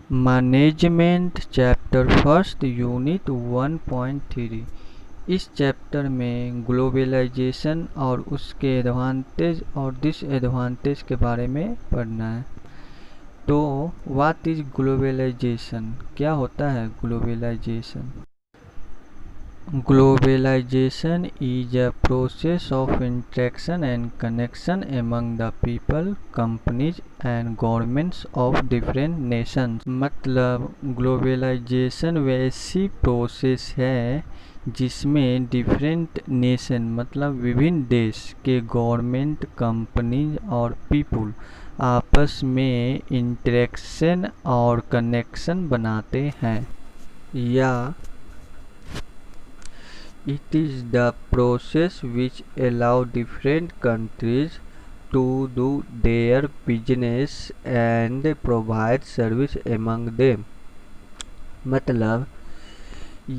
Management chapter first unit 1.3। इस chapter में globalisation और उसके एडवांटेज और डिसएडवांटेज के बारे में पढ़ना है। तो व्हाट इज ग्लोबलाइजेशन, क्या होता है globalisation? Globalization is a process of interaction and connection among the people, companies and governments of different nations। मतलब ग्लोबलाइजेशन वैसी प्रोसेस है जिसमें डिफरेंट नेशन मतलब विभिन्न देश के गवर्नमेंट, कंपनीज और पीपुल आपस में इंटरेक्शन और कनेक्शन बनाते हैं। या It is the process which allow different countries to do their business and provide service among them। मतलब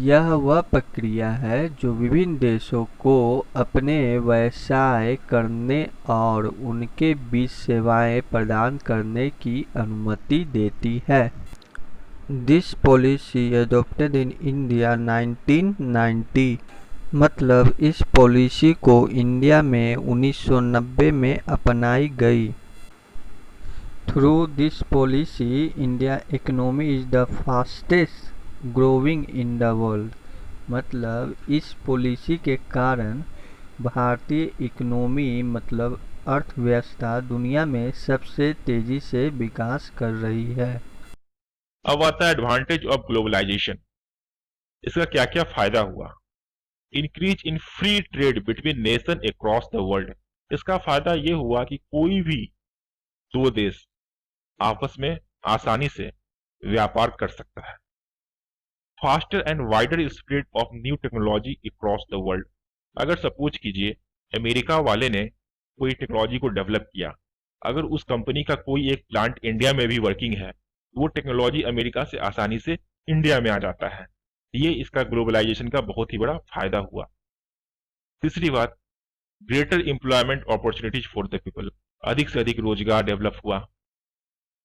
यह वह प्रक्रिया है जो विभिन्न देशों को अपने व्यवसाय करने और उनके बीच सेवाएं प्रदान करने की अनुमति देती है। This policy adopted in India 1990। मतलब इस पॉलिसी को इंडिया में 1990 में अपनाई गई। Through this policy India economy is the fastest growing in the world. मतलब इस पॉलिसी के कारण भारतीय इकोनॉमी मतलब अर्थव्यवस्था दुनिया में सबसे तेजी से विकास कर रही है। अब आता है एडवांटेज ऑफ ग्लोबलाइजेशन। इसका क्या क्या फायदा हुआ? Increase in free trade between nation across the world. इसका फायदा ये हुआ कि कोई भी दो देश आपस में आसानी से व्यापार कर सकता है। Faster and wider spread of new technology across the world. अगर सपोज कीजिए अमेरिका वाले ने कोई टेक्नोलॉजी को डेवलप किया, अगर उस कंपनी का कोई एक प्लांट इंडिया में भी वर्किंग है, वो टेक्नोलॉजी अमेरिका से आसानी से इंडिया में आ जाता है। ये इसका ग्लोबलाइजेशन का बहुत ही बड़ा फायदा हुआ। तीसरी बात, greater employment opportunities for the people. अधिक से अधिक रोजगार डेवलप हुआ।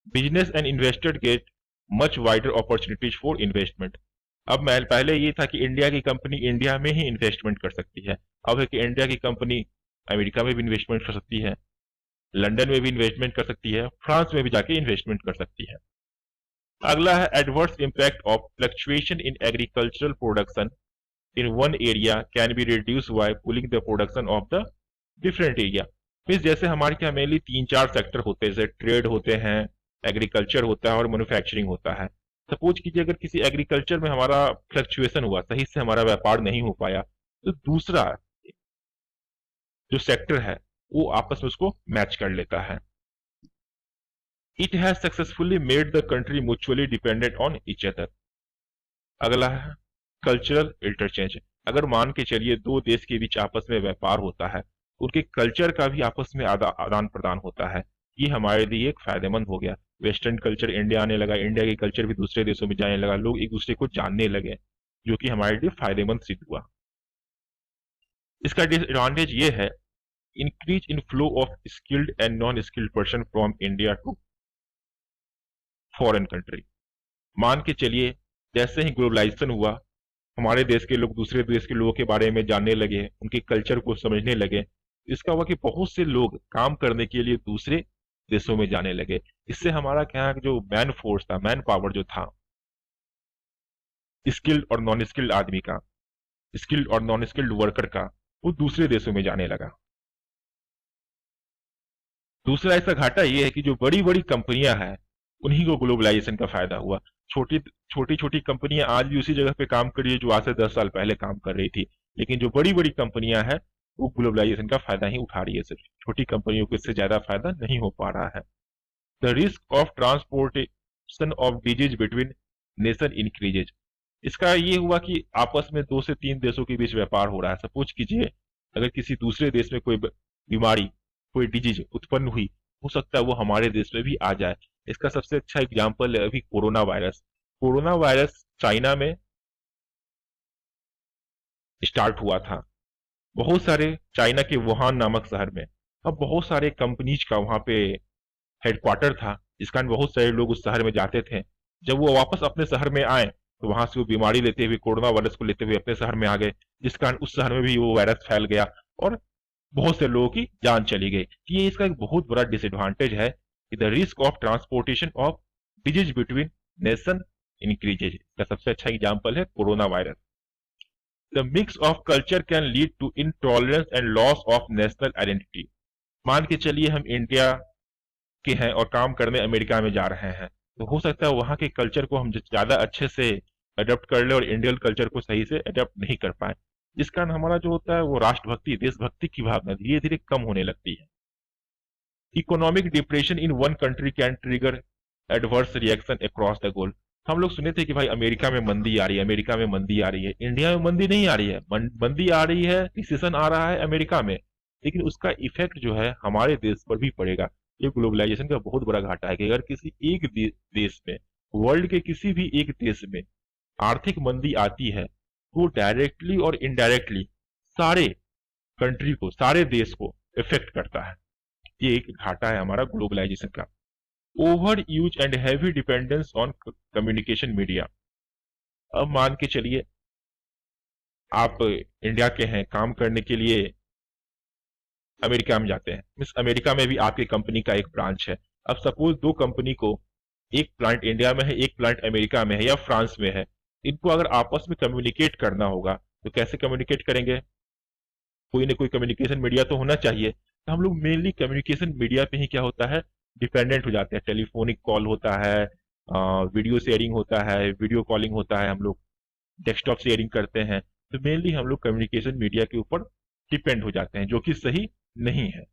Business and investor get much wider opportunities for investment. अब पहले ये था कि इंडिया की कंपनी इंडिया में ही इन्वेस्टमेंट कर सकती है। अब है कि इंडिया की कंपनी अमेरिका में भी इन्वेस्टमेंट कर सकती है, लंदन में भी इन्वेस्टमेंट कर सकती है, फ्रांस में भी जाके इन्वेस्टमेंट कर सकती है। अगला है adverse impact of fluctuation in agricultural production in one area can be reduce by pulling the production of the different area. Means जैसे हमारे यहाँ मेनली 3-4 सेक्टर होते हैं, जैसे ट्रेड होते हैं, एग्रीकल्चर होता है और मैन्युफैक्चरिंग होता है। सपोज कीजिए अगर किसी एग्रीकल्चर में हमारा फ्लक्चुएशन हुआ, सही से हमारा व्यापार नहीं हो पाया, तो दूसरा जो सेक्टर है वो आपस में उसको मैच कर लेता है। It has successfully made the country mutually dependent on each other। अगला है कल्चरल इंटरचेंज। अगर मान के चलिए दो देश के बीच आपस में व्यापार होता है, उनके कल्चर का भी आपस में आदान प्रदान होता है। ये हमारे लिए एक फायदेमंद हो गया। वेस्टर्न कल्चर इंडिया आने लगा, इंडिया के कल्चर भी दूसरे देशों में जाने लगा, लोग एक दूसरे को जानने लगे, जो कि हमारे लिए फायदेमंद सिद्ध हुआ। इसका डिसएडवांटेज ये है, increase in flow of skilled and non skilled person from India to foreign country. मान के चलिए जैसे ही ग्लोबलाइजेशन हुआ, हमारे देश के लोग दूसरे देश के लोगों के बारे में जानने लगे, उनके कल्चर को समझने लगे। इसका हुआ कि बहुत से लोग काम करने के लिए दूसरे देशों में जाने लगे। इससे हमारा क्या है, जो मैन फोर्स था, मैन पावर जो था, स्किल्ड और नॉन स्किल्ड आदमी का, स्किल्ड और नॉन स्किल्ड वर्कर का, वो दूसरे देशों में जाने लगा। दूसरा ऐसा घाटा ये है कि जो बड़ी बड़ी कंपनियां हैं उन्हीं को ग्लोबलाइजेशन का फायदा हुआ। छोटी छोटी कंपनियां आज भी उसी जगह पे काम कर रही है जो आज से 10 साल पहले काम कर रही थी, लेकिन जो बड़ी बड़ी कंपनियां हैं वो ग्लोबलाइजेशन का फायदा ही उठा रही है। सिर्फ छोटी कंपनियों को इससे ज्यादा फायदा नहीं हो पा रहा है। The risk of transportation of disease between nation increases. इसका ये हुआ कि आपस में 2 से 3 देशों के बीच व्यापार हो रहा है। सपोज कीजिए अगर किसी दूसरे देश में कोई बीमारी, कोई डिजीज उत्पन्न हुई, हो सकता है वो हमारे देश में भी आ जाए। इसका सबसे अच्छा एग्जाम्पल है अभी corona virus. Corona virus China में स्टार्ट हुआ था, बहुत सारे चाइना के वुहान नामक शहर में। अब बहुत सारे कंपनीज का वहां पे हेडक्वार्टर था, जिस कारण बहुत सारे लोग उस शहर में जाते थे। जब वो वापस अपने शहर में आए तो वहां से वो बीमारी लेते हुए, कोरोना वायरस को लेते हुए अपने शहर में आ गए, जिस कारण उस शहर में भी वो वायरस फैल गया और बहुत से लोगों की जान चली गई। ये इसका एक बहुत बड़ा डिसएडवांटेज है कि the risk of transportation of disease between nation increases. इसका सबसे अच्छा एग्जाम्पल है corona virus. The mix of culture can lead to intolerance and loss of national identity. मान के चलिए हम इंडिया के हैं और काम करने अमेरिका में जा रहे हैं, तो हो सकता है वहां के कल्चर को हम ज्यादा अच्छे से अडेप्ट कर ले और इंडियन कल्चर को सही से अडेप्ट नहीं कर पाए, जिस कारण हमारा जो होता है वो राष्ट्रभक्ति, देशभक्ति की भावना धीरे धीरे कम होने लगती है। Economic depression in one country can trigger adverse reaction across the goal. हम लोग सुने थे कि भाई अमेरिका में मंदी आ रही है, अमेरिका में मंदी आ रही है। इंडिया में मंदी नहीं आ रही है, मंदी आ रही है, रिसेशन आ रहा है अमेरिका में, लेकिन उसका इफेक्ट जो है हमारे देश पर भी पड़ेगा। ये ग्लोबलाइजेशन का बहुत बड़ा घाटा है कि अगर किसी एक देश में, वर्ल्ड के किसी भी एक देश में आर्थिक मंदी आती है तो वो डायरेक्टली और इनडायरेक्टली सारे कंट्री को, सारे देश को इफेक्ट करता है। ये एक घाटा है हमारा ग्लोबलाइजेशन का। Over use and heavy dependence on communication media. अब मान के चलिए आप इंडिया के हैं, काम करने के लिए अमेरिका में जाते हैं, मिस अमेरिका में भी आपकी कंपनी का एक ब्रांच है। अब सपोज दो कंपनी को, एक प्लांट इंडिया में है, एक प्लांट अमेरिका में है या फ्रांस में है, इनको अगर आपस में कम्युनिकेट करना होगा तो कैसे कम्युनिकेट करेंगे? कोई ना कोई कम्युनिकेशन मीडिया तो होना चाहिए। तो हम लोग मेनली कम्युनिकेशन मीडिया पे ही क्या होता है, डिपेंडेंट हो जाते हैं। टेलीफोनिक कॉल होता है, वीडियो शेयरिंग होता है, वीडियो कॉलिंग होता है, हम लोग डेस्कटॉप शेयरिंग करते हैं। तो मेनली हम लोग कम्युनिकेशन मीडिया के ऊपर डिपेंड हो जाते हैं, जो कि सही नहीं है।